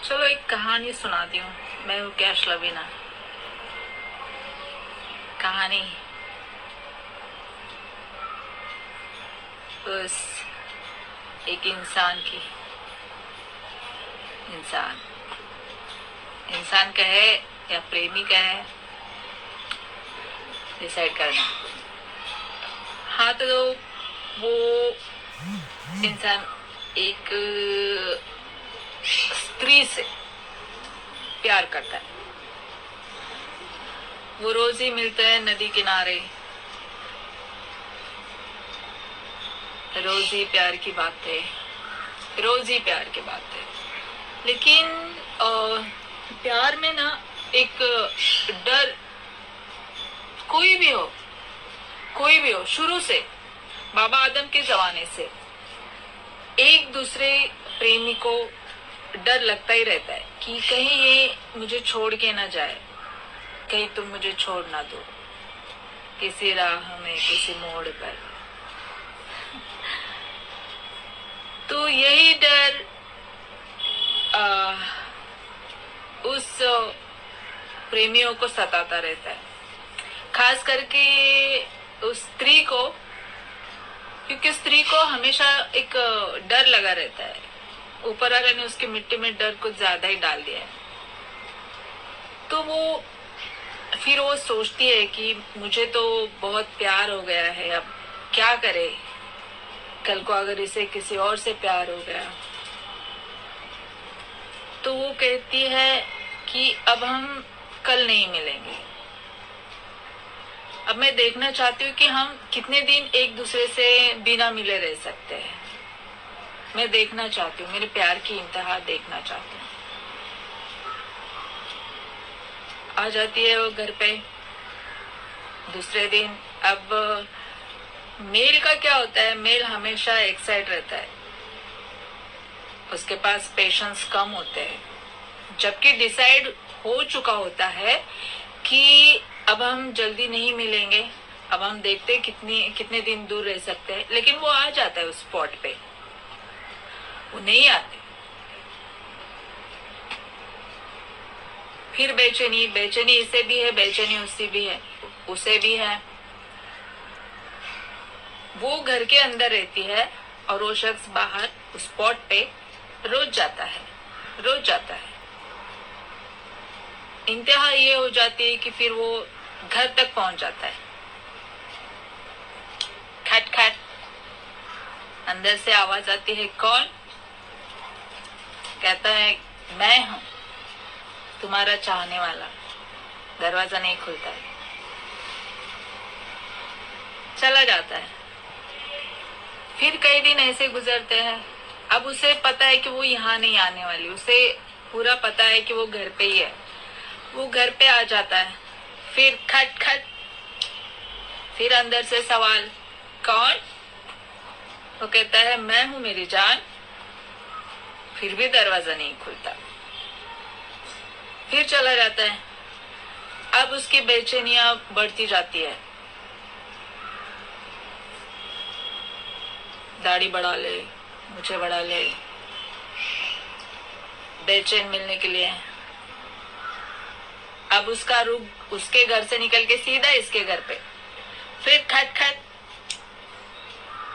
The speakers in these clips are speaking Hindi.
चलो एक कहानी सुनाती हूँ। मैं हूँ कैश लवीना। कहानी उस एक इंसान की। इंसान इंसान का है या प्रेमी का है, डिसाइड करना। हाँ तो वो इंसान एक स्त्री से प्यार करता है। वो रोज ही मिलते हैं नदी किनारे, रोज ही प्यार की बातें, रोज ही प्यार की बातें। लेकिन प्यार में ना एक डर, कोई भी हो शुरू से, बाबा आदम के जमाने से एक दूसरे प्रेमी को डर लगता ही रहता है कि कहीं ये मुझे छोड़ के ना जाए, कहीं तुम मुझे छोड़ ना दो किसी राह में, किसी मोड़ पर। तो यही डर उस प्रेमियों को सताता रहता है, खास करके उस स्त्री को, क्योंकि स्त्री को हमेशा एक डर लगा रहता है। ऊपर वाले ने उसकी मिट्टी में डर कुछ ज्यादा ही डाल दिया है। तो फिर वो सोचती है कि मुझे तो बहुत प्यार हो गया है, अब क्या करे, कल को अगर इसे किसी और से प्यार हो गया। तो वो कहती है कि अब हम कल नहीं मिलेंगे। अब मैं देखना चाहती हूँ कि हम कितने दिन एक दूसरे से बिना मिले रह सकते हैं। मैं देखना चाहती हूँ, मेरे प्यार की इंतहा देखना चाहती हूँ। आ जाती है वो घर पे दूसरे दिन। अब मेल का क्या होता है, मेल हमेशा एक साइड रहता है, उसके पास पेशेंस कम होते हैं, जबकि डिसाइड हो चुका होता है कि अब हम जल्दी नहीं मिलेंगे, अब हम देखते कितने दिन दूर रह सकते हैं। लेकिन वो आ जाता है उस स्पॉट पे, वो नहीं आते। फिर बेचैनी इसे भी है, बेचैनी उसे भी है। वो घर के अंदर रहती है और वो शख्स बाहर उस स्पॉट पे रोज जाता है। इंतहा ये हो जाती है कि फिर वो घर तक पहुंच जाता है। खट खट, अंदर से आवाज आती है। कौन? कहता है मैं हूं, तुम्हारा चाहने वाला। दरवाजा नहीं खुलता है, चला जाता है। फिर कई दिन ऐसे गुजरते हैं। अब उसे पता है कि वो यहाँ नहीं आने वाली, उसे पूरा पता है कि वो घर पे ही है। वो घर पे आ जाता है। फिर खट खट, फिर अंदर से सवाल, कौन? वो कहता है मैं हूं मेरी जान। फिर भी दरवाजा नहीं खुलता। फिर चला जाता है। अब उसकी बेचैनियां बढ़ती जाती है। दाढ़ी बढ़ा ले, मुझे बढ़ा ले, बेचैन मिलने के लिए। अब उसका रुख उसके घर से निकल के सीधा इसके घर पे। फिर खट खट,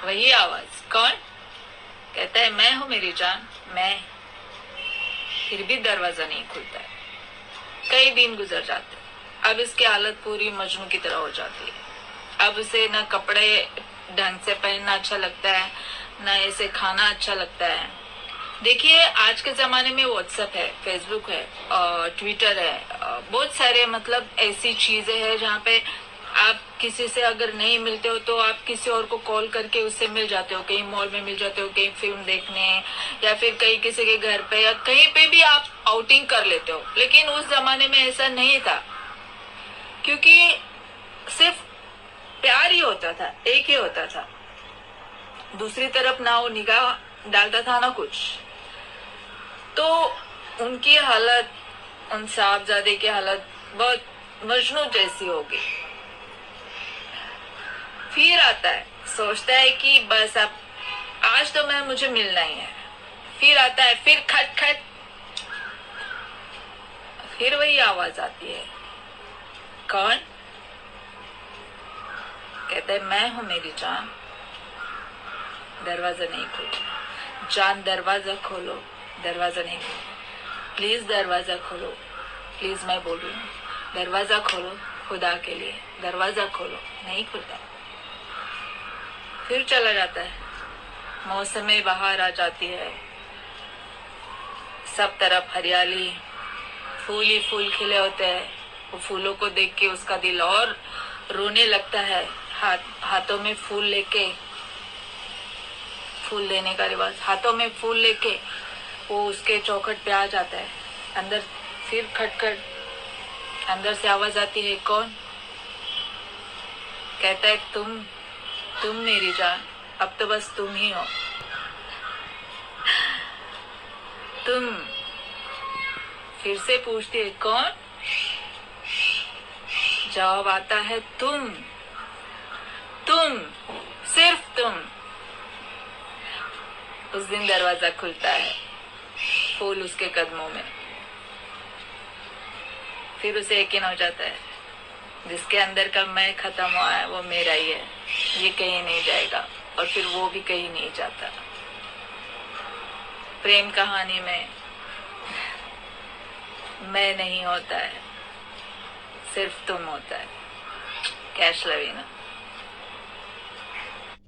वही आवाज, कौन? कहता है मैं हूं मेरी जान, मैं। फिर भी दरवाजा नहीं खुलता है। कई दिन गुजर जाते हैं। अब इसकी हालत पूरी मजनू की तरह हो जाती है। अब उसे ना कपड़े ढंग से पहनना अच्छा लगता है, ना इसे खाना अच्छा लगता है। देखिए आज के जमाने में व्हाट्सएप है, फेसबुक है, ट्विटर है, बहुत सारे मतलब ऐसी चीजें हैं जहाँ पे आप किसी से अगर नहीं मिलते हो तो आप किसी और को कॉल करके उससे मिल जाते हो। कहीं मॉल में मिल जाते हो, कहीं फिल्म देखने, या फिर कहीं किसी के घर पे, या कहीं पे भी आप आउटिंग कर लेते हो। लेकिन उस जमाने में ऐसा नहीं था, क्योंकि सिर्फ प्यार ही होता था, एक ही होता था। दूसरी तरफ ना वो निगाह डालता था ना कुछ। तो उनकी हालत, उन साहबजादे की हालत बहुत मजनू जैसी हो गई। फिर आता है, सोचता है कि बस अब आज तो मुझे मिलना ही है। फिर आता है, फिर खट खट, फिर वही आवाज आती है, कौन? कहता है मैं हूं मेरी जान। दरवाजा नहीं खोलो, जान दरवाजा खोलो, दरवाजा नहीं खोलो, प्लीज दरवाजा खोलो, प्लीज मैं बोल रही हूँ, दरवाजा खोलो खुदा के लिए, दरवाजा खोलो। नहीं खुलता। फिर चला जाता है। मौसम बहार आ जाती है, सब तरफ हरियाली, फूल ही फूल खिले होते हैं। वो फूलों को देख के उसका दिल और रोने लगता है। हाथों में फूल लेके, फूल देने का रिवाज, हाथों में फूल लेके वो उसके चौखट पे आ जाता है। अंदर फिर खटखट, अंदर से आवाज आती है, कौन? कहता है तुम मेरी जान, अब तो बस तुम ही हो। तुम। फिर से पूछती है, कौन? जवाब आता है, तुम, सिर्फ तुम। उस दिन दरवाजा खुलता है, फूल उसके कदमों में। फिर उसे यकीन हो जाता है, जिसके अंदर का मैं खत्म हुआ है वो मेरा ही है, ये कहीं नहीं जाएगा, और फिर वो भी कहीं नहीं जाता। प्रेम कहानी में मैं नहीं होता है, सिर्फ तुम होता है। कैश लवीना।